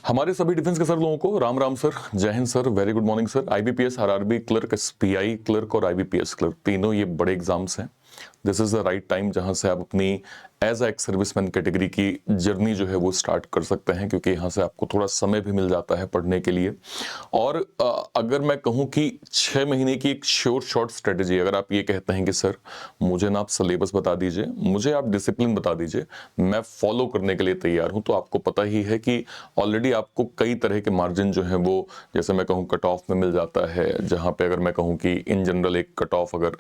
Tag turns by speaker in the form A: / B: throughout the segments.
A: हमारे सभी डिफेंस के सर लोगों को राम राम सर, जय हिंद sir, very good morning sir. IBPS, RRB clerk, SPI clerk और आईबीपीएस क्लर्क, तीनों ये बड़े एग्जाम्स हैं। This is the right time जहां से आप अपनी एज एक्स सर्विसमैन कैटेगरी की जर्नी जो है वो स्टार्ट कर सकते हैं, क्योंकि यहाँ से आपको थोड़ा समय भी मिल जाता है पढ़ने के लिए। और अगर मैं कहूँ कि 6 महीने की एक शॉर्ट स्ट्रेटेजी, अगर आप ये कहते हैं कि सर मुझे ना आप सिलेबस बता दीजिए, मुझे आप डिसिप्लिन बता दीजिए, मैं फॉलो करने के लिए तैयार हूँ, तो आपको पता ही है कि ऑलरेडी आपको कई तरह के मार्जिन जो है वो, जैसे मैं कहूँ कट ऑफ में मिल जाता है। जहाँ पे अगर मैं कहूँ कि इन जनरल एक कट ऑफ अगर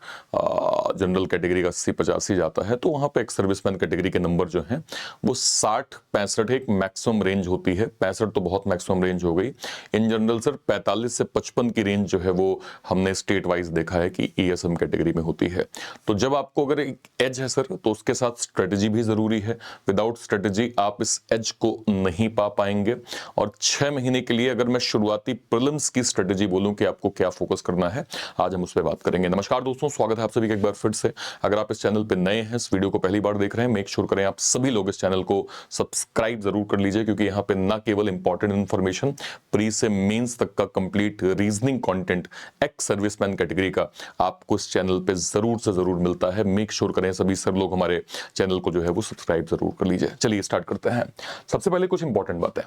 A: जनरल कैटेगरी का 80-85 जाता है, तो वहाँ पे एक सर्विसमैन कैटेगरी के नंबर जो हैं वो 60-65 एक मैक्सिमम रेंज होती है। 65 तो बहुत मैक्सिमम रेंज हो गई। इन जनरल सर 45 से 55 की रेंज जो है वो हमने स्टेट वाइज देखा है कि ईएसएम कैटेगरी में होती है। तो जब आपको अगर एक एज है सर, तो उसके साथ स्ट्रेटेजी भी जरूरी है। विदाउट स्ट्रेटेजी आप इस एज को नहीं पा पाएंगे। और 6 महीने के लिए अगर मैं शुरुआती प्रीलिम्स की स्ट्रेटेजी बोलूं कि आपको क्या फोकस करना है, आज हम उस पर बात करेंगे। नमस्कार दोस्तों, स्वागत है आप सभी का एक बार फिर से। अगर आप इस चैनल पे नए हैं, इस वीडियो को पहली बार देख रहे हैं, मेक श्योर करें आप सभी लोग इस चैनल को सब्सक्राइब जरूर कर लीजिए, क्योंकि यहाँ पे ना केवल इंपॉर्टेंट इन्फॉर्मेशन, प्री से मेंस तक का complete reasoning content ex serviceman category का आपको इस चैनल पे जरूर से जरूर मिलता है। मेक श्योर करें सभी सर लोग हमारे चैनल को जो है वो सब्सक्राइब जरूर कर लीजिए। चलिए स्टार्ट करते हैं। सबसे पहले कुछ इंपॉर्टेंट बातें।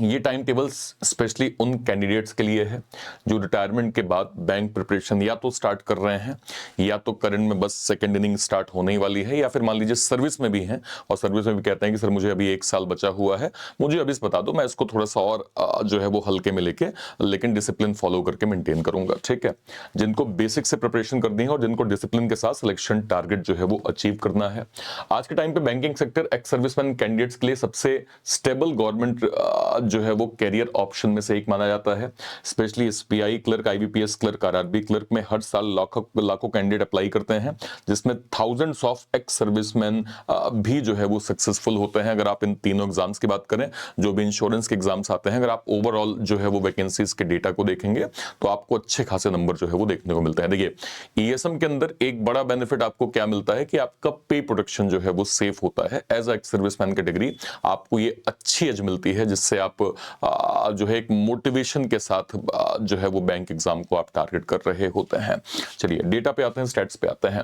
A: ये टाइम टेबल स्पेशली उन कैंडिडेट्स के लिए है जो रिटायरमेंट के बाद बैंक प्रिपरेशन या तो स्टार्ट कर रहे हैं, या तो करंट में बस सेकेंड इनिंग स्टार्ट होने ही वाली है, या फिर मान लीजिए सर्विस में भी हैं और सर्विस में भी कहते हैं कि सर मुझे अभी 1 साल बचा हुआ है, मुझे अभी बता दो, मैं इसको थोड़ा सा और जो है वो हल्के में लेके, लेकिन डिसिप्लिन फॉलो करके मेंटेन करूंगा। ठीक है, जिनको बेसिक से प्रिपरेशन करनी है और जिनको डिसिप्लिन के साथ सिलेक्शन टारगेट जो है वो अचीव करना है। आज के टाइम पे banking sector ex serviceman candidates के लिए सबसे स्टेबल गवर्नमेंट जो है वो कैरियर ऑप्शन में से एक माना जाता है। Specially SPI clerk, IBPS clerk, RRB clerk में हर साल लाखों कैंडिडेट अप्लाई करते हैं, जिसमें थाउजेंड्स ऑफ एक्स सर्विसमैन भी जो है वो सक्सेसफुल होते हैं। अगर आप इन तीनों एग्जाम्स की बात करें, जो भी इंश्योरेंस के एग्जाम्स आते हैं, अगर आप ओवरऑल जो है वो वैकेंसीज के डेटा को देखेंगे तो आपको अच्छे खासे नंबर जो है वो देखने को मिलते हैं। देखिए, ईएसएम के अंदर एक बड़ा बेनिफिट आपको क्या मिलता है कि आपका पे प्रोटेक्शन जो है वो सेफ होता है। एज एक्स सर्विसमैन कैटेगरी आपको ये अच्छी एज मिलती है, जिससे आप जो है एक मोटिवेशन के साथ जो है वो बैंक एग्जाम को आप टारगेट कर रहे होते हैं। चलिए डेटा पे आते हैं, स्टैट्स पे आते हैं।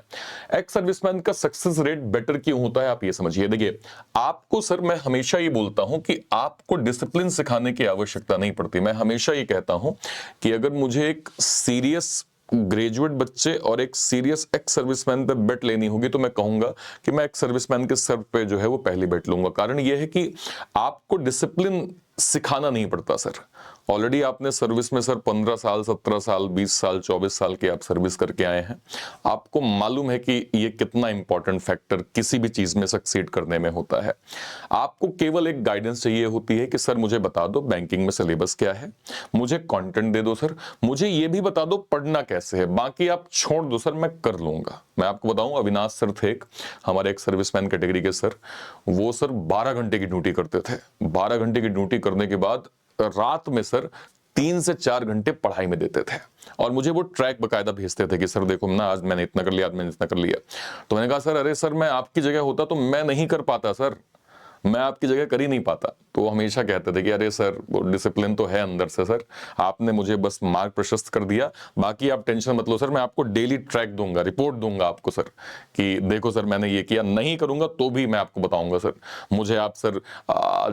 A: एक्स सर्विसमैन का सक्सेस रेट बेटर क्यों होता है, आप ये समझिए। देखिए, आपको सर मैं हमेशा ये बोलता हूं कि आपको डिसिप्लिन सिखाने की आवश्यकता नहीं पड़ती। मैं हमेशा ये कहता हूं कि अगर मुझे एक सीरियस ग्रेजुएट बच्चे और एक सीरियस एक्स सर्विसमैन पे बेट लेनी होगी, तो मैं कहूंगा कि मैं एक्स सर्विसमैन के सर पे जो है वो पहली बेट लूंगा। कारण ये है कि आपको डिसिप्लिन सिखाना नहीं पड़ता सर। ऑलरेडी आपने सर्विस में सर 15 साल, 17 साल, 20 साल, 24 साल के आप सर्विस करके आए हैं। आपको मालूम है कि ये कितना इंपॉर्टेंट फैक्टर किसी भी चीज में सक्सीड करने में होता है। आपको केवल एक गाइडेंस चाहिए होती है कि सर मुझे बता दो बैंकिंग में सिलेबस क्या है, मुझे कंटेंट दे दो सर, मुझे ये भी बता दो पढ़ना कैसे है, बाकी आप छोड़ दो सर, मैं कर लूंगा। मैं आपको बताऊं, अविनाश सर थे हमारे एक सर्विसमैन कैटेगरी के सर, वो सर 12 घंटे की ड्यूटी करते थे। 12 घंटे की ड्यूटी करने के बाद रात में सर 3 से 4 घंटे पढ़ाई में देते थे, और मुझे वो ट्रैक बकायदा भेजते थे कि सर देखो ना, आज मैंने इतना कर लिया, आज मैंने इतना कर लिया। तो मैंने कहा सर, अरे सर मैं आपकी जगह होता तो मैं नहीं कर पाता सर, मैं आपकी जगह कर ही नहीं पाता। तो वो हमेशा कहते थे कि अरे सर वो डिसिप्लिन तो है अंदर से सर, आपने मुझे बस मार्ग प्रशस्त कर दिया, बाकी आप टेंशन मत लो सर, मैं आपको डेली ट्रैक दूंगा, रिपोर्ट दूंगा आपको सर कि देखो सर मैंने ये किया, नहीं करूंगा तो भी मैं आपको बताऊंगा सर, मुझे आप सर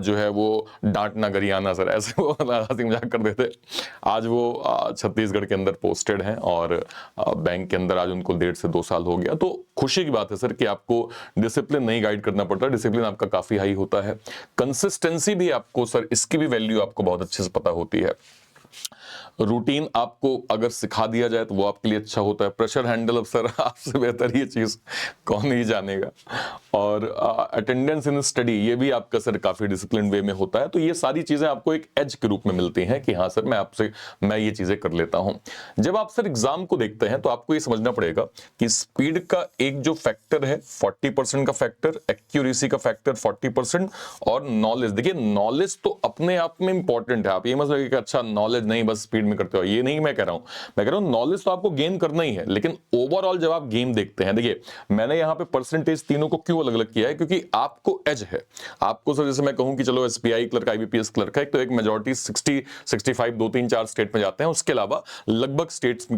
A: जो है वो डांटना गरियाना सर, ऐसे वो हंसी मजाक कर देते। आज वो छत्तीसगढ़ के अंदर पोस्टेड हैं और बैंक के अंदर आज उनको 1.5 से 2 साल हो गया। तो खुशी की बात है सर कि आपको डिसिप्लिन नहीं गाइड करना पड़ता, डिसिप्लिन आपका काफी हाई होता है। कंसिस्टेंसी भी आपको सर, इसकी भी वैल्यू आपको बहुत अच्छे से पता होती है। रूटीन आपको अगर सिखा दिया जाए तो वो आपके लिए अच्छा होता है। प्रेशर हैंडल, अब सर आपसे बेहतर ये चीज कौन ही जानेगा। और अटेंडेंस इन स्टडी, ये भी आपका सर काफी डिसिप्लिन वे में होता है। तो ये सारी चीजें आपको एक एज के रूप में मिलती हैं कि हाँ सर मैं ये चीजें कर लेता हूं। जब आप सर एग्जाम को देखते हैं तो आपको ये समझना पड़ेगा कि स्पीड का एक जो फैक्टर है 40% का फैक्टर, एक्यूरेसी का फैक्टर 40%, और नॉलेज। देखिए, नॉलेज तो अपने आप में इंपॉर्टेंट है। आप ये मत लगे कि अच्छा नॉलेज नॉलेज नहीं, बस स्पीड में करते हो, ये नहीं मैं कह रहा हूं। मैं कह रहा हूं नॉलेज तो आपको गेन करना ही है, लेकिन ओवरऑल जब आप गेम देखते हैं, देखिए मैंने यहां पे परसेंटेज तीनों को क्यों अलग अलग किया है, क्योंकि आपको एज है। आपको सर जैसे मैं कहूं कि चलो एसपीआई क्लर्क, आईबीपीएस क्लर्क है, तो एक मेजॉरिटी 60 65 2 3 4 स्टेट में जाते हैं, उसके अलावा लगभग स्टेट्स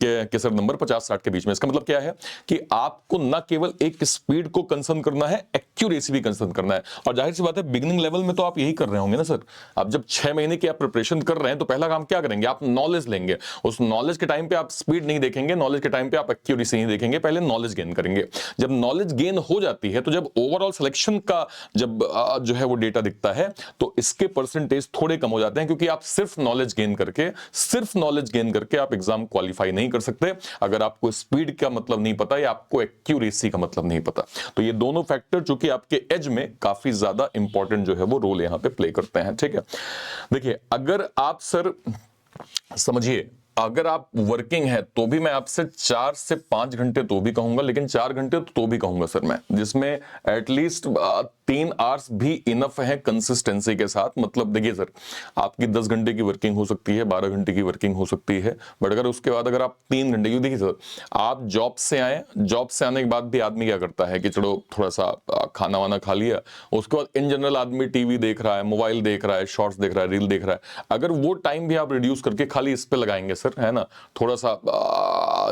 A: के सर नंबर 50-60 के बीच में। इसका मतलब क्या है कि आपको न केवल एक स्पीड को कंसर्न करना है, एक्यूरेसी भी कंसर्न करना है। और जाहिर सी बात है बिगिनिंग लेवल में तो आप यही कर रहे होंगे ना सर। आप जब 6 महीने की आप प्रिपरेशन कर रहे हैं तो पहला काम क्या करेंगे, आप नॉलेज लेंगे। उस नॉलेज के टाइम पे आप स्पीड नहीं देखेंगे, नॉलेज के टाइम पे आप एक्यूरेसी नहीं देखेंगे, पहले नॉलेज गेन करेंगे। जब नॉलेज गेन हो जाती है तो जब ओवरऑल सिलेक्शन का जब जो है वो डेटा दिखता है तो इसके परसेंटेज थोड़े कम हो जाते हैं, क्योंकि आप सिर्फ नॉलेज गेन करके आप एग्जाम क्वालिफाई नहीं कर सकते अगर आपको स्पीड का मतलब नहीं पता या आपको एक्यूरेसी का मतलब नहीं पता। तो ये दोनों फैक्टर चूंकि आपके एज में काफी ज्यादा इंपॉर्टेंट जो है वो रोल यहां पे प्ले करते हैं, ठीक है। देखिए अगर आप सर समझिए, अगर आप वर्किंग है तो भी मैं आपसे 4 से 5 घंटे तो भी कहूंगा, लेकिन 4 घंटे तो भी कहूंगा सर मैं, जिसमें एटलीस्ट 3 आवर्स भी इनफ है कंसिस्टेंसी के साथ। मतलब देखिए सर, आपकी 10 घंटे की वर्किंग हो सकती है, 12 घंटे की वर्किंग हो सकती है, बट अगर उसके बाद अगर आप 3 घंटे की, देखिए सर आप जॉब से आए, जॉब से आने के बाद भी आदमी क्या करता है कि चलो थोड़ा सा खाना वाना खा लिया, उसके बाद इन जनरल आदमी टीवी देख रहा है, मोबाइल देख रहा है, शॉर्ट्स देख रहा है, रील देख रहा है। अगर वो टाइम भी आप रिड्यूस करके खाली इस पे लगाएंगे सर, है ना, थोड़ा सा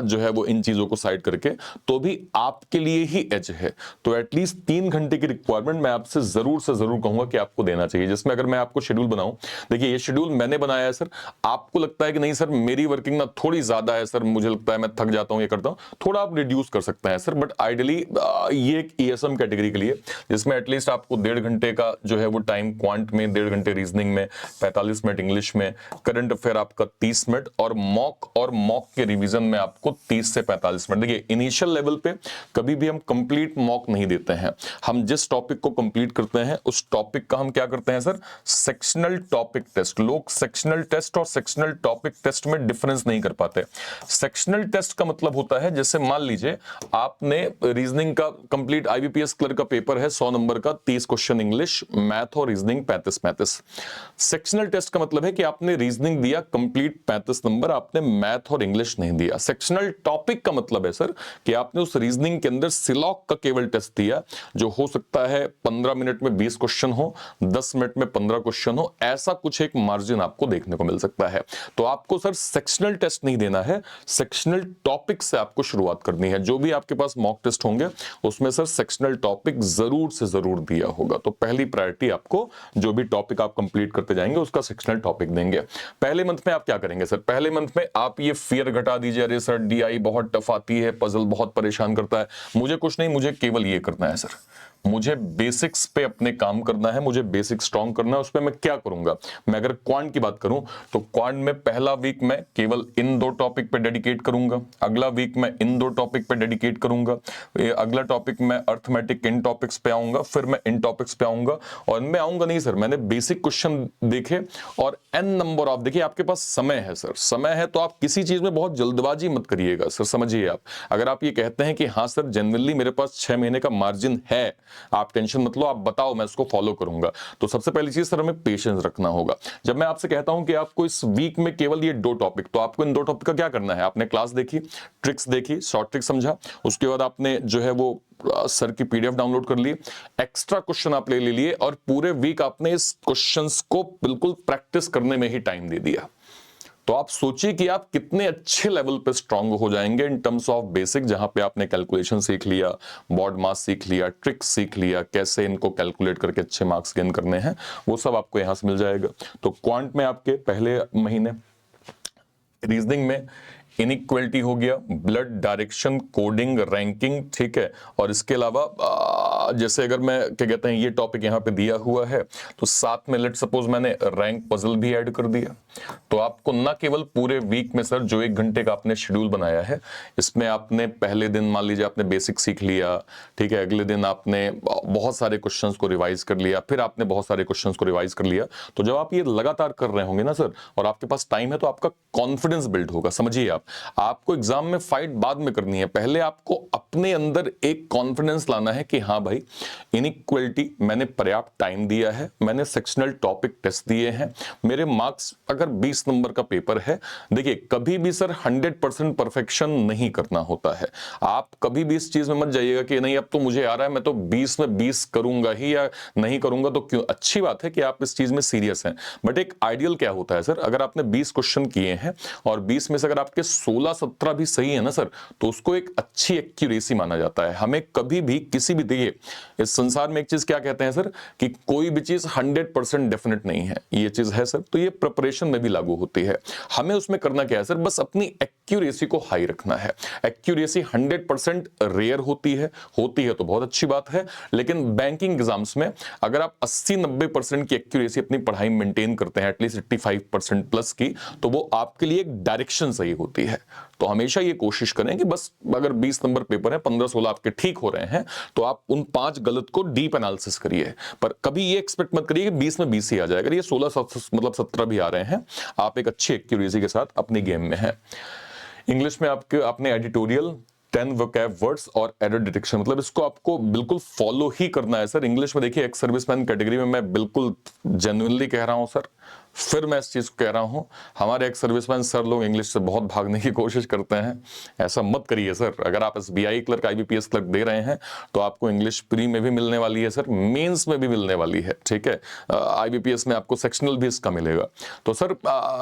A: जो है वो इन चीजों को साइड करके, तो भी आपके लिए ही एज है। तो एटलीस्ट 3 घंटे की रिक्वायरमेंट मैं आपसे जरूर से जरूर कहूंगा कि आपको देना चाहिए। जिसमें अगर मैं आपको शेड्यूल बनाऊं, देखिए ये शेड्यूल मैंने बनाया है सर, आपको लगता है कि नहीं सर मेरी वर्किंग ना थोड़ी ज्यादा है सर, मुझे लगता है मैं थक जाता हूं, ये करता हूं, थोड़ा आप रिड्यूस कर सकते हैं सर। बट आइडियली ये एक ईएसएम कैटेगरी के लिए, जिसमें एटलीस्ट आपको 1.5 घंटे का जो है वो टाइम क्वांट में, 1.5 घंटे रीजनिंग में, 45 मिनट इंग्लिश में, करंट अफेयर आपका 30 मिनट, और मॉक के रिवीजन में आपको 30 से 45 मिनट। देखिए इनिशियल लेवल पे कभी भी हम कंप्लीट मॉक नहीं देते हैं, हम जिस टॉपिक को कंप्लीट करते हैं उस टॉपिक का हम क्या करते हैं सर, सेक्शनल टॉपिक टेस्ट। लोग सेक्शनल टेस्ट और सेक्शनल टॉपिक टेस्ट में डिफरेंस नहीं कर पाते। सेक्शनल टेस्ट का मतलब होता है, जैसे मान लीजिए आपने रीजनिंग का कंप्लीट, आईबीपीएस क्लर्क का पेपर है 100 नंबर का, 30 क्वेश्चन इंग्लिश, मैथ और रीजनिंग 35-35। सेक्शनल टेस्ट का मतलब है कि आपने रीजनिंग दिया कंप्लीट 35 नंबर, आपने मैथ और इंग्लिश नहीं दिया। सेक्शनल टॉपिक का मतलब है सर कि आपने उस रीजनिंग के अंदर सिलॉक का केवल टेस्ट दिया, जो हो सकता है 15 मिनट में 20 क्वेश्चन हो, 10 मिनट में 15 क्वेश्चन हो, ऐसा कुछ एक मार्जिन आपको देखने को मिल सकता है। तो आपको सर सेक्शनल टेस्ट नहीं देना है, सेक्शनल टॉपिक से आपको शुरुआत करनी है। जो भी आपके पास मॉक टेस्ट होंगे उसमें सर सेक्शनल टॉपिक जरूर से जरूर दिया होगा। तो पहली प्रायोरिटी आपको, जो भी टॉपिक आप कंप्लीट करते जाएंगे उसका सेक्शनल टॉपिक देंगे। पहले मंथ में आप क्या करेंगे सर, पहले मंथ में आप ये फियर घटा दीजिए, अरे सर डीआई बहुत टफ आती है, पजल बहुत परेशान करता है, मुझे कुछ नहीं, मुझे केवल ये करना है सर, मुझे बेसिक्स पे अपने काम करना है, मुझे बेसिक स्ट्रॉन्ग करना है। उसपे मैं क्या करूंगा, मैं अगर क्वांट की बात करूं तो क्वांट में पहला वीक मैं केवल इन 2 टॉपिक पे डेडिकेट करूंगा, अगला वीक मैं इन 2 टॉपिक पे डेडिकेट करूंगा, अगला टॉपिक मैं अर्थमेटिक इन टॉपिक्स पे आऊंगा, फिर मैं इन टॉपिक्स पे आऊंगा। और इनमें आऊंगा नहीं सर, मैंने बेसिक क्वेश्चन देखे और एन नंबर ऑफ, देखिए आपके पास समय है सर, समय है तो आप किसी चीज में बहुत जल्दबाजी मत करिएगा सर। समझिए आप, अगर आप ये कहते हैं कि हाँ सर जेन्युइनली मेरे पास 6 महीने का मार्जिन है, आप टेंशन मत लो, आप बताओ मैं इसको फॉलो करूंगा, तो सबसे पहली चीज सर हमें पेशेंस रखना होगा। जब मैं आपसे कहता हूं कि आपको इस वीक में केवल ये 2 टॉपिक, तो आपको इन 2 टॉपिक का क्या करना है, आपने क्लास देखी, ट्रिक्स देखी, शॉर्ट ट्रिक समझा, उसके बाद आपने जो है वो सर की पीडीएफ डाउनलोड कर ली, एक्स्ट्रा क्वेश्चन आप ले लिए और पूरे वीक आपने इस क्वेश्चंस को बिल्कुल प्रैक्टिस करने में ही टाइम दे दिया। तो आप सोचिए कि आप कितने अच्छे लेवल पे स्ट्रांग हो जाएंगे इन टर्म्स ऑफ बेसिक, जहां पे आपने कैलकुलेशन सीख लिया, बॉड मास सीख लिया, ट्रिक्स सीख लिया, कैसे इनको कैलकुलेट करके अच्छे मार्क्स गेन करने हैं, वो सब आपको यहां से मिल जाएगा। तो क्वांट में आपके पहले महीने, रीजनिंग में इनइक्वालिटी हो गया, ब्लड डायरेक्शन, कोडिंग, रैंकिंग, ठीक है। और इसके अलावा जैसे अगर मैं क्या कहते हैं ये टॉपिक यहाँ पे दिया हुआ है तो साथ में लेट सपोज मैंने रैंक पजल भी ऐड कर दिया, तो आपको ना केवल पूरे वीक में सर जो 1 घंटे का आपने शेड्यूल बनाया है, इसमें आपने पहले दिन मान लीजिए आपने बेसिक सीख लिया, ठीक है, अगले दिन आपने बहुत सारे क्वेश्चंस को रिवाइज कर लिया, फिर आपने बहुत सारे क्वेश्चंस को रिवाइज कर लिया। तो जब आप ये लगातार कर रहे होंगे ना सर और आपके पास टाइम है तो आपका कॉन्फिडेंस बिल्ड होगा। समझिए आप, आपको एग्जाम में फाइट बाद में करनी है, पहले आपको अपने अंदर एक कॉन्फिडेंस लाना है कि हाँ भाई, इनइक्वलिटी मैंने पर्याप्त टाइम दिया है, मैंने सेक्शनल टॉपिक टेस्ट दिए हैं, मेरे मार्क्स अगर 20 नंबर का पेपर है, देखिए कभी भी सर 100% परफेक्शन नहीं करना होता है। आप कभी भी इस चीज में मत जाइएगा कि नहीं अब तो मुझे आ रहा है, मैं तो 20 में 20 करूंगा ही या नहीं करूंगा तो क्यों। अच्छी बात है कि आप इस चीज में सीरियस हैं, बट एक आइडियल क्या होता है सर, अगर आपने 20 क्वेश्चन किए हैं और 20 में से अगर आपके 16-17 भी सही है ना सर, तो उसको एक अच्छी एक्यूरेसी माना जाता है। हमें कभी भी किसी भी, देखिए इस संसार में एक चीज क्या कहते हैं सर, कि कोई भी चीज 100% डेफिनेट नहीं है, ये चीज है सर, तो ये प्रिपरेशन में भी लागू होती है। हमें उसमें करना क्या है सर, बस अपनी एक्यूरेसी को हाई रखना है। एक्यूरेसी 100% रेयर होती है तो बहुत अच्छी बात है, लेकिन बैंकिंग एग्जाम्स में अगर आप 80-90% की एक्यूरेसी अपनी पढ़ाई मेंटेन करते हैं, एटलीस्ट 85% प्लस की, तो वो आपके लिए एक डायरेक्शन सही होती है। तो हमेशा ये कोशिश करें कि बस अगर 20 नंबर पेपर है, 15-16 आपके ठीक हो रहे हैं, तो आप उन 5 गलत को डीप एनालिसिस करिए, पर कभी ये एक्सपेक्ट मत करिए कि 20 में 20 ही आ जाए। अगर ये 16 मतलब 17 भी आ रहे हैं, आप एक अच्छी एक्यूरेसी के साथ अपनी गेम में हैं। इंग्लिश में आपने एडिटोरियल, 10 वोकैब वर्ड्स और एरर डिटेक्शन, मतलब इसको आपको बिल्कुल फॉलो ही करना है सर। इंग्लिश में देखिए एक्स सर्विसमैन कैटेगरी में मैं बिल्कुल जेन्युइनली कह रहा हूं सर, फिर मैं इस चीज को कह रहा हूं, हमारे एक्स सर्विसमैन सर लोग इंग्लिश से बहुत भागने की कोशिश करते हैं। ऐसा मत करिए सर। अगर आप एसबीआई क्लर्क, आईबीपीएस क्लर्क दे रहे हैं, तो आपको इंग्लिश प्री में भी मिलने वाली है सर, मेंस में भी मिलने वाली है, ठीक है। आईबीपीएस में आपको सेक्शनल भी इसका मिलेगा। तो सर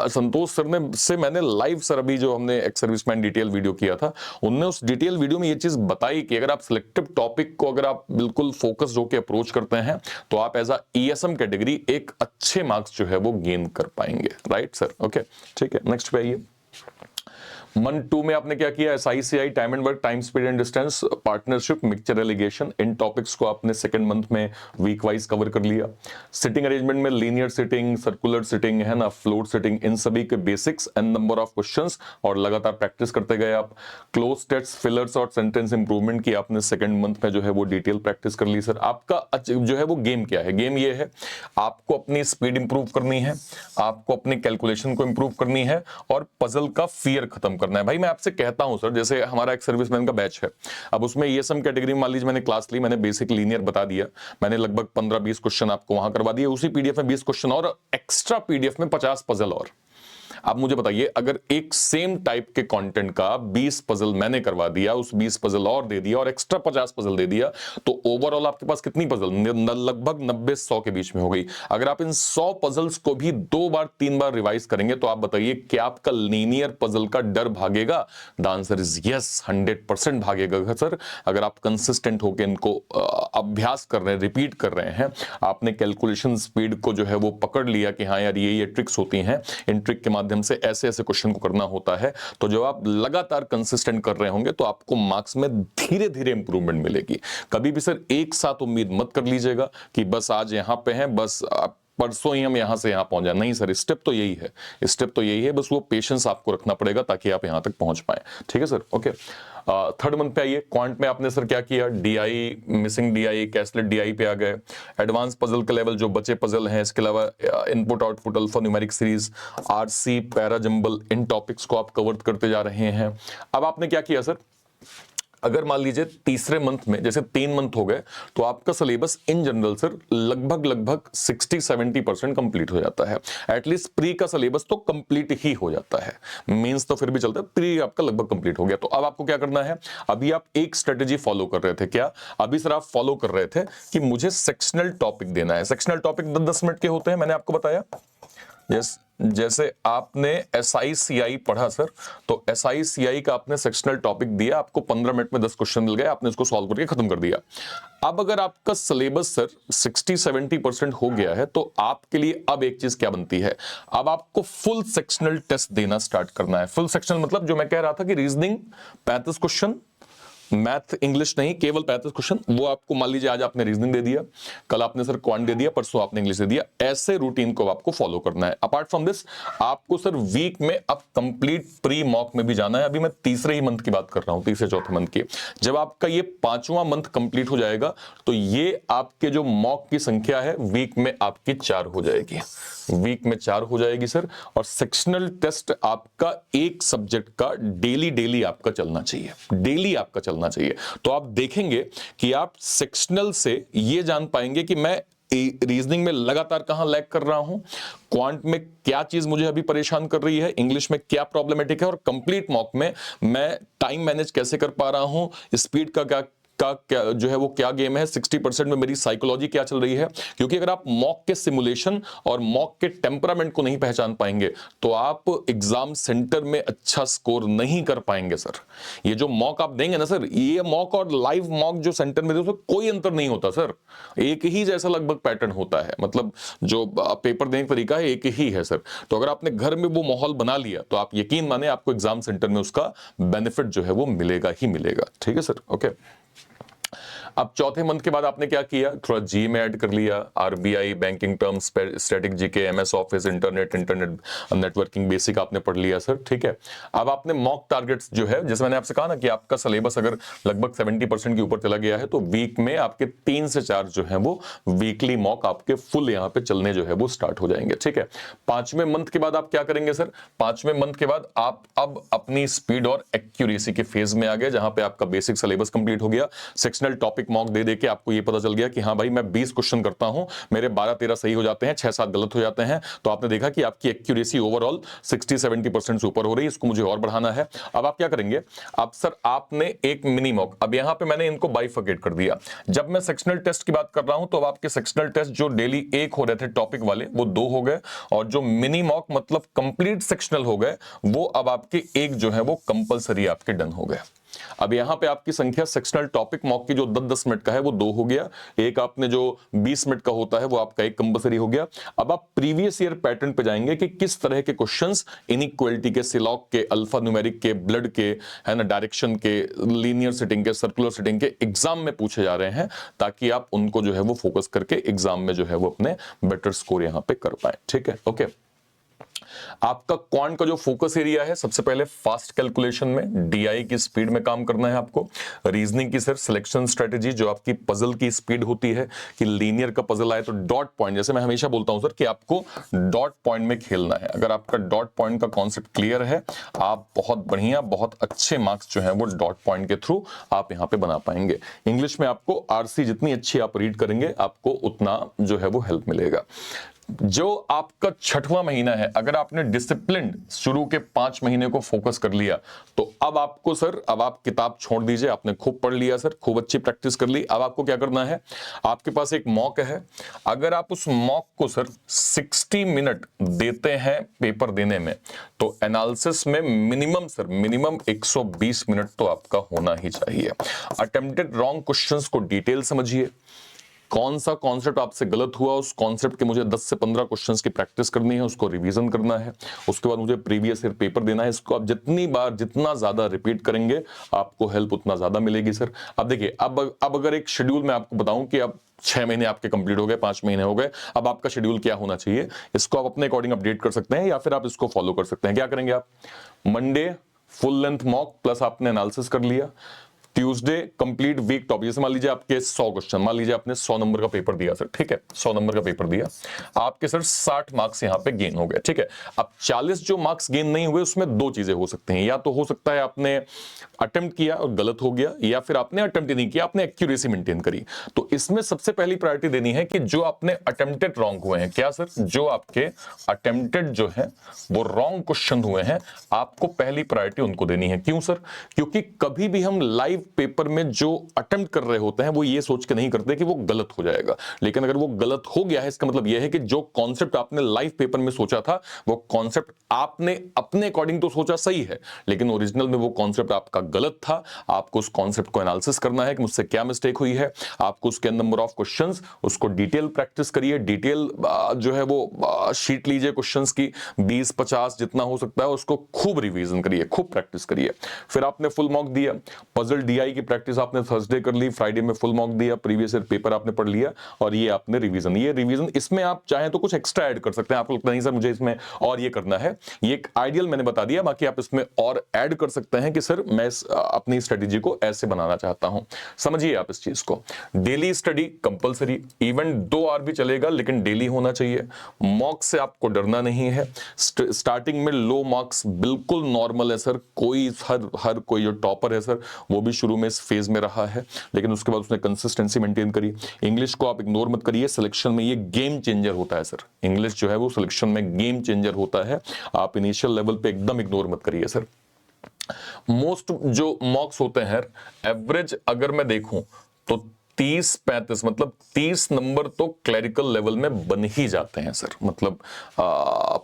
A: संतोष सर ने से मैंने लाइव सर अभी जो हमने एक्स सर्विसमैन डिटेल वीडियो किया था, उनने उस डिटेल वीडियो में ये चीज बताई कि अगर आप सिलेक्टिव टॉपिक को अगर आप बिल्कुल फोकस्ड होकर अप्रोच करते हैं, तो आप एज अ ईएसएम कैटेगरी एक अच्छे मार्क्स जो है वो गेन कर पाएंगे। राइट सर, ओके ठीक है। नेक्स्ट पे आइए। मन 2 में आपने क्या किया, SICI, time and work, time speed and distance, partnership, mixture allegation, in topics को आपने सेकंड मंथ में वीक वाइज कवर कर लिया। सिटिंग अरेंजमेंट में लीनियर सिटिंग, सर्कुलर सिटिंग है ना, फ्लोट सिटिंग, इन सभी के basics and number of questions और लगातार प्रैक्टिस करते गए आप। क्लोज टेक्स्ट, फिलर्स और सेंटेंस इंप्रूवमेंट की आपने सेकंड मंथ में जो है वो डिटेल प्रैक्टिस कर ली सर। आपका जो है वो गेम क्या है, गेम ये है, आपको अपनी स्पीड इंप्रूव करनी है, आपको अपनी कैलकुलेशन को इंप्रूव करनी है और पजल का फियर खत्म करना है। भाई मैं आपसे कहता हूं सर, जैसे हमारा एक सर्विसमैन का बैच है, अब उसमें ईएसएम कैटेगरी में मान लीजिए मैंने क्लास ली, मैंने बेसिक लीनियर बता दिया, मैंने लगभग 15-20 क्वेश्चन आपको वहां करवा दिए, उसी पीडीएफ में 20 क्वेश्चन और एक्स्ट्रा पीडीएफ में 50 पजल और। आप मुझे बताइए, अगर एक सेम टाइप के कंटेंट का 20 पजल मैंने करवा दिया, उस 20 पजल और दे दिया और एक्स्ट्रा 50 पजल दे दिया, तो ओवरऑल आपके पास कितनी पजल, लगभग 90-100 के बीच में हो गई। अगर आप इन 100 पजल्स को भी 2 बार 3 बार रिवाइज करेंगे, तो आप बताइए क्या आपका लीनियर पजल का डर भागेगा? द आंसर इज यस, 100% भागेगा सर। अगर आप कंसिस्टेंट होकर इनको अभ्यास कर रहे हैं, रिपीट कर रहे हैं, आपने कैलकुलेशन स्पीड को जो है वो पकड़ लिया कि हाँ यार ये ट्रिक्स होती हैं, इन ट्रिक के माध्यम से ऐसे ऐसे क्वेश्चन को करना होता है, तो जब आप लगातार कंसिस्टेंट कर रहे होंगे, तो आपको मार्क्स में धीरे धीरे इंप्रूवमेंट मिलेगी। कभी भी सर एक साथ उम्मीद मत कर लीजिएगा कि बस आज यहां पे हैं, बस परसों ही हम यहां से यहां पहुंच जाए। नहीं सर, स्टेप तो यही है, स्टेप तो यही है, बस वो पेशेंस आपको रखना पड़ेगा ताकि आप यहां तक पहुंच पाए। ठीक है सर, ओके। थर्ड मंथ पे आइए। क्वांट में आपने सर क्या किया, डीआई, मिसिंग डीआई, कैसलेट डीआई पे आ गए। एडवांस पजल के लेवल जो बचे पजल हैं, इसके अलावा input output, alphanumeric series, RC, para jumble, इन टॉपिक्स को आप कवर करते जा रहे हैं। अब आपने क्या किया सर, अगर मान लीजिए तीसरे मंथ में जैसे 3 मंथ हो गए, तो आपका सिलेबस इन जनरल सर लगभग 60-70% कंप्लीट हो जाता है। एटलीस्ट प्री का सिलेबस तो कंप्लीट ही हो जाता है, मेंस तो फिर भी चलता है, प्री आपका लगभग कंप्लीट हो गया। तो अब आपको क्या करना है, अभी आप एक स्ट्रेटेजी फॉलो कर रहे थे, क्या अभी सर आप फॉलो कर रहे थे कि मुझे सेक्शनल टॉपिक देना है। सेक्शनल टॉपिक 10-10 मिनट के होते हैं, मैंने आपको बताया। यस, जैसे आपने SICI पढ़ा सर, तो SICI का आपने सेक्शनल टॉपिक दिया, आपको 15 मिनट में 10 क्वेश्चन मिल गए, आपने इसको सॉल्व करके खत्म कर दिया। अब अगर आपका सिलेबस सर 60-70% हो गया है, तो आपके लिए अब एक चीज क्या बनती है, अब आपको फुल सेक्शनल टेस्ट देना स्टार्ट करना है। फुल सेक्शनल मतलब जो मैं कह रहा था कि रीजनिंग 35 क्वेश्चन, मैथ इंग्लिश नहीं, केवल 35 क्वेश्चन, वो आपको मान लीजिए आज आपने रीजनिंग दे दिया, कल आपने सर क्वांट दे दिया, परसों आपने इंग्लिश दे दिया, ऐसे रूटीन को आपको फॉलो करना है। अपार्ट फ्रॉम दिस आपको सर वीक में अब कंप्लीट प्री मॉक में भी जाना है। अभी मैं तीसरे ही मंथ की बात कर रहा हूं, तीसरे चौथे मंथ की। जब आपका ये 5वां मंथ कंप्लीट हो जाएगा, तो ये आपके जो मॉक की संख्या है वीक में आपकी 4 हो जाएगी। वीक में 4 हो जाएगी सर। और सेक्शनल टेस्ट आपका एक सब्जेक्ट का डेली आपका चलना चाहिए, डेली आपका चलना चाहिए। तो आप देखेंगे कि आप सेक्शनल से ये जान पाएंगे कि मैं रीजनिंग में लगातार कहां लैग कर रहा हूं, क्वांट में क्या चीज मुझे अभी परेशान कर रही है, इंग्लिश में क्या प्रॉब्लमेटिक है, और कंप्लीट मॉक में मैं टाइम मैनेज कैसे कर पा रहा हूं, स्पीड का क्या जो है वो क्या गेम है, 60% में मेरी साइकोलॉजी क्या चल रही है। क्योंकि अगर आप मॉक के सिमुलेशन और मॉक के टेम्परामेंट को नहीं पहचान पाएंगे तो आप एग्जाम सेंटर में अच्छा स्कोर नहीं कर पाएंगे सर। ये जो मॉक आप देंगे ना सर, ये मॉक और लाइव मॉक जो सेंटर में दे कोई अंतर नहीं होता सर, एक ही जैसा लगभग पैटर्न होता है, मतलब जो पेपर देने का तरीका है एक ही है सर। तो अगर आपने घर में वो माहौल बना लिया तो आप यकीन माने आपको एग्जाम सेंटर में उसका बेनिफिट जो है वो मिलेगा ही मिलेगा। ठीक है सर, ओके। अब चौथे मंथ के बाद आपने क्या किया, थोड़ा जी में ऐड कर लिया, RBI, banking terms, static GK, MS office, internet networking basic आपने पढ़ लिया सर। ठीक है, अब आपने मॉक टारगेट्स जो है, जैसे मैंने आपसे कहा ना कि आपका सिलेबस अगर लगभग 70% के ऊपर चला गया है तो वीक में आपके 3 से 4 जो है वो वीकली मॉक आपके फुल यहाँ पे चलने जो है वो स्टार्ट हो जाएंगे। ठीक है, 5वें मंथ के बाद आप क्या करेंगे सर, 5वें मंथ के बाद आप अब अपनी स्पीड और एक्यूरेसी के फेज में आ गए, जहां पे आपका बेसिक सिलेबस कंप्लीट हो गया। सेक्शनल टॉपिक मॉक दे के आपको ये पता चल गया कि हाँ भाई मैं 20 क्वेश्चन करता हूं, मेरे 12-13 सही हो जाते हैं, 6-7 गलत हो जाते हैं। तो आपने देखा कि आपकी एक्यूरेसी ओवरऑल 60-70% से ऊपर हो रही है, इसको मुझे और बढ़ाना है। अब आप क्या करेंगे, अब सर आपने एक मिनी मॉक, अब यहां पे मैंने इनको बाइफर्केट कर दिया। जब मैं सेक्शनल टेस्ट की बात कर रहा हूं तो अब आपके सेक्शनल टेस्ट जो डेली 1 हो रहे थे टॉपिक वाले वो 2 हो गए, और जो मिनी मॉक मतलब कंप्लीट सेक्शनल हो गए वो अब आपके 1 जो है वो कंपलसरी आपके डन हो गए। अब यहां पे आपकी संख्या सेक्शनल टॉपिक मॉक की जो 10-10 मिनट का है वो 2 हो गया, एक आपने जो 20 मिनट का होता है वो आपका 1 कंपलसरी हो गया। अब आप प्रीवियस ईयर पैटर्न पे जाएंगे कि किस तरह के क्वेश्चंस इनइक्वालिटी के, सिलॉक के, अल्फा न्यूमेरिक के, ब्लड के, है ना, डायरेक्शन के, लीनियर सेटिंग के, सर्कुलर सेटिंग के एग्जाम में पूछे जा रहे हैं, ताकि आप उनको जो है वो फोकस करके एग्जाम में जो है वो अपने बेटर स्कोर यहां पे कर पाए। ठीक है, ओके। आपका क्वांट का जो फोकस एरिया है, सबसे पहले फास्ट कैलकुलेशन में डीआई की स्पीड में काम करना है आपको। रीजनिंग की सर सिलेक्शन स्ट्रेटेजी, जो आपकी पजल की स्पीड होती है कि लीनियर का पजल आए तो डॉट पॉइंट, जैसे मैं हमेशा बोलता हूं सर कि आपको डॉट पॉइंट में खेलना है। अगर आपका डॉट पॉइंट का कॉन्सेप्ट क्लियर है, आप बहुत बढ़िया, बहुत अच्छे मार्क्स जो है वो डॉट पॉइंट के थ्रू आप यहां पे बना पाएंगे। इंग्लिश में आपको आरसी जितनी अच्छी आप रीड करेंगे आपको उतना जो है वो हेल्प मिलेगा। जो आपका 6वां महीना है, अगर आपने डिसिप्लिन शुरू के 5 महीने को फोकस कर लिया तो अब आपको सर, अब आप किताब छोड़ दीजिए, आपने खूब पढ़ लिया सर, खूब अच्छी प्रैक्टिस कर ली। अब आपको क्या करना है, आपके पास एक मॉक है, अगर आप उस मॉक को सर 60 मिनट देते हैं पेपर देने में तो एनालिसिस में मिनिमम सर मिनिमम 120 मिनट तो आपका होना ही चाहिए। अटेम्प्टेड रॉन्ग क्वेश्चंस को डिटेल समझिए, कौन सा कॉन्सेप्ट आपसे गलत हुआ, उस कॉन्सेप्ट के मुझे 10 से 15 क्वेश्चंस की प्रैक्टिस करनी है, उसको रिवीजन करना है, उसके बाद मुझे प्रीवियस ईयर पेपर देना है। इसको आप जितनी बार जितना ज्यादा रिपीट करेंगे आपको हेल्प उतना ज्यादा मिलेगी सर। अब देखिए, अब अगर एक शेड्यूल मैं आपको बताऊं कि अब 6 महीने आपके कंप्लीट हो गए, 5 महीने हो गए, अब आपका शेड्यूल क्या होना चाहिए, इसको आप अपने अकॉर्डिंग अपडेट कर सकते हैं या फिर आप इसको फॉलो कर सकते हैं। क्या करेंगे आप, Monday full length mock plus आपने एनालिसिस कर लिया, ट्यूसडे कंप्लीट वीक टॉपिक, जैसे मान लीजिए आपके 100 क्वेश्चन, मान लीजिए आपने 100 नंबर का पेपर दिया सर, ठीक है, 100 नंबर का पेपर दिया, आपके सर 60 मार्क्स यहां पे गेन हो गए। ठीक है, अब 40 जो मार्क्स गेन नहीं हुए उसमें 2 चीजें हो सकती हैं, या तो हो सकता है आपने अटेम्प्ट किया और गलत हो गया, या फिर आपने अटेम्प्ट नहीं किया, आपने एक्यूरेसी मेंटेन करी। तो इसमें सबसे पहली प्रायोरिटी देनी है कि जो आपने अटेम्प्टेड रॉन्ग हुए हैं, क्या सर, जो आपके अटेम्प्टेड जो है वो रॉन्ग क्वेश्चन हुए हैं, आपको पहली प्रायोरिटी उनको देनी है। क्यों सर, क्योंकि कभी भी हम लाइव पेपर में जो अटेम्प्ट कर रहे होते हैं वो ये सोच के नहीं करते कि वो गलत हो जाएगा, लेकिन अगर वो गलत हो गया है इसका मतलब यह है कि जो कॉन्सेप्ट आपने लाइव पेपर में सोचा था वो कॉन्सेप्ट आपने अपने अकॉर्डिंग तो सोचा सही है, लेकिन ओरिजिनल में वो कॉन्सेप्ट आपका गलत था। आपको उस कॉन्सेप्ट को एनालिसिस करना है कि मुझसे क्या मिस्टेक हुई है, आपको उसके नंबर ऑफ क्वेश्चंस, उसको डिटेल प्रैक्टिस करिए, डिटेल जो है वो शीट लीजिए क्वेश्चंस की, 20-50 जितना हो सकता है उसको खूब रिवीजन करिए, खूब प्रैक्टिस करिए। फिर आपने फुल मॉक दिया, पजल एसबीआई की प्रैक्टिस आपने थर्सडे कर ली, फ्राइडे में फुल मॉक दिया, प्रीवियस ईयर पेपर आपने पढ़ लिया और ये आपने रिवीजन। ये रिवीजन, इसमें आप चाहें तो कुछ एक्स्ट्रा ऐड कर सकते हैं। आपको लगता नहीं सर मुझे इसमें और ये करना है, ये एक आइडियल मैंने बता दिया, बाकी आप इसमें और ऐड कर सकते हैं कि सर मैं अपनी स्ट्रेटेजी को ऐसे बनाना चाहता हूं। समझिए आप इस चीज को। Daily study compulsory, even 2 hour भी चलेगा लेकिन डेली होना चाहिए। मॉक से आपको डरना नहीं है। स्टार्टिंग में लो मार्क्स बिल्कुल नॉर्मल है सर, कोई हर कोई जो टॉपर है सर वो भी शुरू में इस फेज में रहा है, लेकिन उसके बाद उसने कंसिस्टेंसी मेंटेन करी। इंग्लिश को आप इग्नोर मत करिए, सिलेक्शन में ये गेम चेंजर होता है सर। इंग्लिश जो है वो सिलेक्शन में गेम चेंजर होता है, आप इनिशियल लेवल पे एकदम इग्नोर मत करिए सर। मोस्ट जो मार्क्स होते हैं एवरेज अगर मैं देखूं तो 30-35, मतलब 30 नंबर तो क्लरिकल लेवल में बन ही जाते हैं सर। मतलब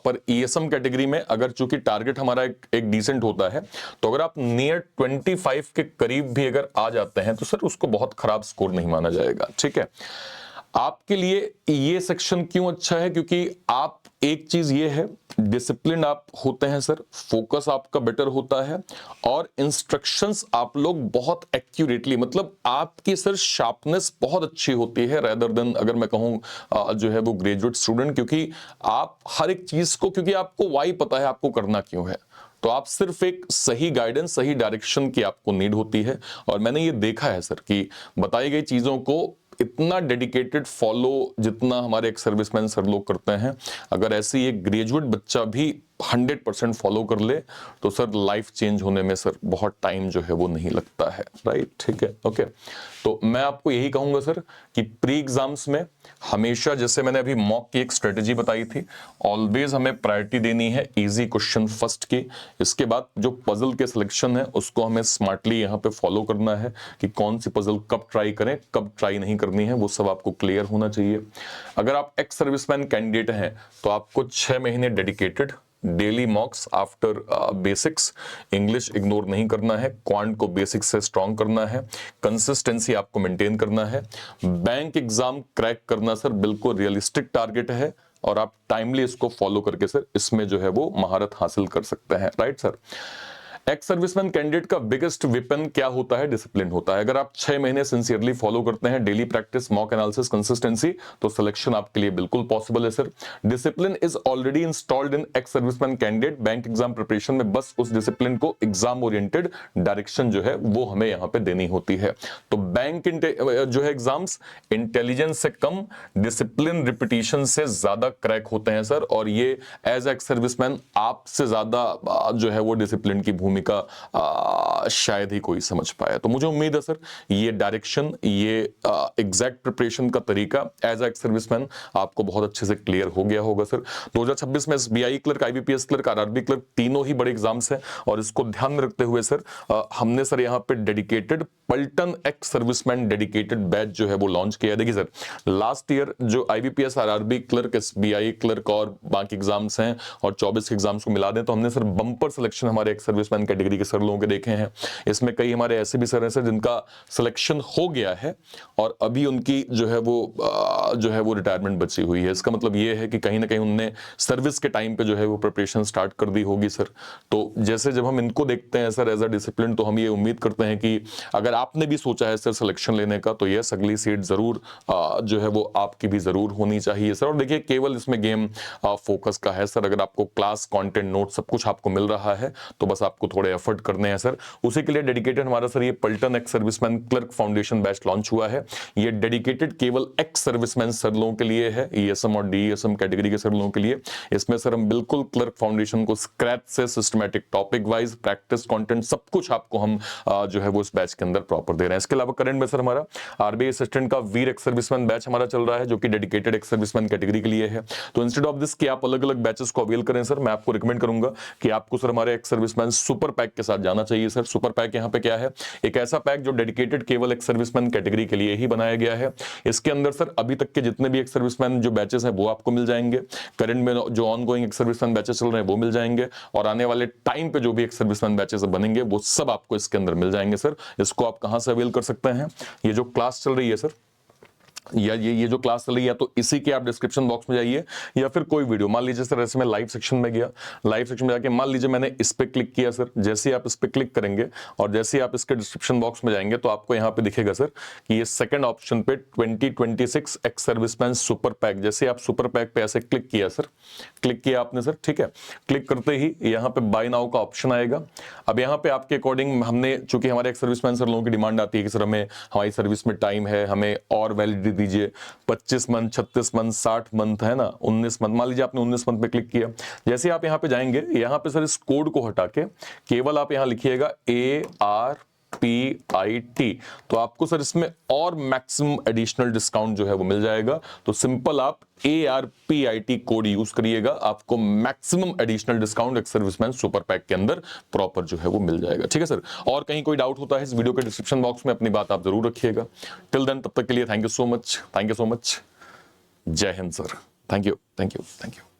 A: पर ईएसएम कैटेगरी में अगर चूंकि टारगेट हमारा एक डिसेंट होता है, तो अगर आप नियर 25 के करीब भी अगर आ जाते हैं तो सर उसको बहुत खराब स्कोर नहीं माना जाएगा। ठीक है, आपके लिए ये सेक्शन क्यों अच्छा है, क्योंकि आप एक चीज ये है डिसिप्लिन आप होते हैं सर, फोकस आपका बेटर होता है और इंस्ट्रक्शंस आप लोग बहुत एक्यूरेटली, मतलब आपकी सर शार्पनेस बहुत अच्छी होती है रेदर देन अगर मैं कहूं जो है वो ग्रेजुएट स्टूडेंट, क्योंकि आप हर एक चीज को, क्योंकि आपको वाई पता है आपको करना क्यों है, तो आप सिर्फ एक सही गाइडेंस, सही डायरेक्शन की आपको नीड होती है। और मैंने ये देखा है सर कि बताई गई चीजों को इतना डेडिकेटेड फॉलो जितना हमारे एक सर्विसमैन सर लोग करते हैं, अगर ऐसे ही एक ग्रेजुएट बच्चा भी 100% फॉलो कर ले तो सर लाइफ चेंज होने में सर बहुत टाइम जो है वो नहीं लगता है। राइट, ठीक है, ओके। तो मैं आपको यही कहूंगा सर कि प्री एग्जाम्स में हमेशा, जैसे मैंने अभी मॉक की एक स्ट्रेटेजी बताई थी, ऑलवेज हमें प्रायोरिटी देनी है इजी क्वेश्चन फर्स्ट की। इसके बाद जो पजल के सिलेक्शन है उसको हमें स्मार्टली यहाँ पे फॉलो करना है कि कौन सी पजल कब ट्राई करें, कब ट्राई नहीं करनी है, वो सब आपको क्लियर होना चाहिए। अगर आप एक्स सर्विसमैन कैंडिडेट हैं तो आपको 6 महीने dedicated daily मॉक्स after basics, English ignore नहीं करना है, क्वांट को बेसिक्स से स्ट्रॉन्ग करना है, कंसिस्टेंसी आपको मेंटेन करना है, बैंक एग्जाम क्रैक करना सर बिल्कुल रियलिस्टिक टारगेट है और आप टाइमली इसको फॉलो करके सर इसमें जो है वो महारत हासिल कर सकते हैं। Right sir, ex serviceman candidate का बिगेस्ट वेपन क्या होता है? डिसिप्लिन होता है। अगर आप 6 महीने सिंसियरली फॉलो करते हैं daily practice, mock analysis, consistency, तो सिलेक्शन आपके लिए बिल्कुल पॉसिबल है sir. Discipline is already installed in ex serviceman candidate. Bank exam preparation में बस उस डिसिप्लिन को एग्जाम ओरिएंटेड डायरेक्शन जो है वो हमें यहाँ पे देनी होती है। तो बैंक जो है एग्जाम्स इंटेलिजेंस से कम, डिसिप्लिन रिपीटिशन से ज्यादा क्रैक होते हैं सर, और ये एज एक्स सर्विसमैन आपसे ज्यादा जो है वो डिसिप्लिन की भूमिका शायद ही कोई समझ पाया। तो मुझे उम्मीद है सर ये डायरेक्शन, ये एग्जैक्ट प्रिपरेशन का तरीका एज एक्स सर्विसमैन आपको बहुत अच्छे से क्लियर हो गया होगा सर। 2026 में SBI clerk, IBPS clerk, RRB clerk, तीनों ही बड़े एग्जाम्स हैं और इसको ध्यान में रखते हुए सर हमने सर यहाँ पे डेडिकेटेड पलटन एक्स सर्विसमैन डेडिकेटेड बैच जो है वो लॉन्च किया है। देखिए सर, लास्ट ईयर जो IBPS, RRB clerk, SBI clerk और बाकी एग्जाम्स हैं और 24 एग्जाम्स को मिला दें तो हमने सर बंपर सिलेक्शन हमारे एक्स सर्विसमैन कैटेगरी के सर लोगों के देखे हैं। इसमें कई हमारे ऐसे भी सर हैं सर जिनका सिलेक्शन हो गया है और अभी उनकी जो है वो रिटायरमेंट बची हुई है। इसका मतलब ये है कि कहीं ना कहीं उनने सर्विस के टाइम पे जो है वो प्रिपरेशन स्टार्ट कर दी होगी सर। तो जैसे जब हम इनको देखते हैं सर एज अ डिसिप्लिन, तो हम ये उम्मीद करते हैं कि अगर आपने भी सोचा है सर सिलेक्शन लेने का तो यस, अगली सीट जरूर जो है वो आपकी भी जरूर होनी चाहिए सर। और देखिए केवल इसमें गेम फोकस का है सर। अगर आपको क्लास कंटेंट नोट सब कुछ आपको मिल रहा है तो बस आपको थोड़े एफर्ट करने हैं सर। उसी के लिए डेडिकेटेड हमारा सर ये पलटन ex serviceman clerk foundation batch launch हुआ है। ये डेडिकेटेड केवल एक्स सर्विसमैन सर लोगों के लिए है, ईएसएम और डीईएसएम कैटेगरी के सर लोगों के लिए। इसमें सर हम बिल्कुल क्लर्क फाउंडेशन को स्क्रैच से systematic topic wise practice content सब कुछ आपको हम जो है वो इस बैच के अंदर प्रॉपर दे रहे हैं। इसके अलावा करंट में सर हमारा आरबीआई असिस्टेंट का वीर एक्स सर्विसमैन बैच हमारा चल रहा है जो कि डेडिकेटेड एक्स सर्विसमैन कैटेगरी के लिए है। तो इंस्टेड ऑफ दिस कि आप अलग अलग बैचेस को अवेल करें सर, मैं आपको रिकमेंड करूंगा कि आपको सर हमारे एक्स सर्विसमैन सुपर पैक के साथ जाना चाहिए सर। सुपर पैक यहाँ पे क्या है? एक ऐसा पैक जो डेडिकेटेड केवल एक्स सर्विसमैन कैटेगरी के लिए ही बनाया गया है। इसके अंदर सर अभी तक के जितने भी एक्स सर्विसमैन जो बैचेस हैं वो आपको मिल जाएंगे, करंट में जो ऑनगोइंग एक्स सर्विसमैन बैचेस चल रहे हैं वो मिल जाएंगे, और आने वाले टाइम पे जो भी एक्स सर्विसमैन बैचेस बनेंगे वो सब आपको इसके अंदर मिल जाएंगे सर। इसको आप कहां से अवेल कर सकते हैं? ये जो क्लास चल रही है सर या ये जो क्लास चल रही है तो इसी के आप डिस्क्रिप्शन बॉक्स में जाइए, या फिर कोई वीडियो, मान लीजिए सर ऐसे मैं लाइव सेक्शन में गया, लाइव सेक्शन में जाके मान लीजिए मैंने इस पे क्लिक किया सर, जैसे ही आप इस पे क्लिक करेंगे और जैसे ही आप इसके डिस्क्रिप्शन बॉक्स में जाएंगे तो आपको यहाँ पे दिखेगा सर कि ये सेकंड ऑप्शन पे 2026 एक्स सर्विसमैन सुपर पैक, जैसे आप सुपर पैक पे ऐसे क्लिक किया सर, क्लिक किया आपने सर, ठीक है, क्लिक करते ही यहाँ पे बाय नाउ का ऑप्शन आएगा। अब यहाँ पे आपके अकॉर्डिंग हमने, चूंकि हमारे एक्स सर्विसमैन सर लोगों की डिमांड आती है कि सर हमें हमारी सर्विस में टाइम है, हमें और वैलिडिटी दीजिए, 25 मंथ, 36 मंथ, 60 मंथ, है ना, 19 मंथ, मान लीजिए आपने 19 मंथ पे क्लिक किया। जैसे आप यहाँ पे जाएंगे, यहाँ पे सर इस कोड को हटा के केवल आप यहाँ लिखिएगा ARPIT, तो आपको सर इसमें और मैक्सिमम एडिशनल डिस्काउंट जो है वो मिल जाएगा। तो सिंपल आप ARPIT कोड यूज करिएगा, आपको maximum additional discount ex serviceman super pack के अंदर प्रॉपर जो है वो मिल जाएगा। ठीक है सर, और कहीं कोई डाउट होता है इस वीडियो के डिस्क्रिप्शन बॉक्स में अपनी बात आप जरूर रखिएगा। टिल देन, तब तक के लिए thank you so much, thank you so much. जय हिंद sir, thank you, thank you, thank you.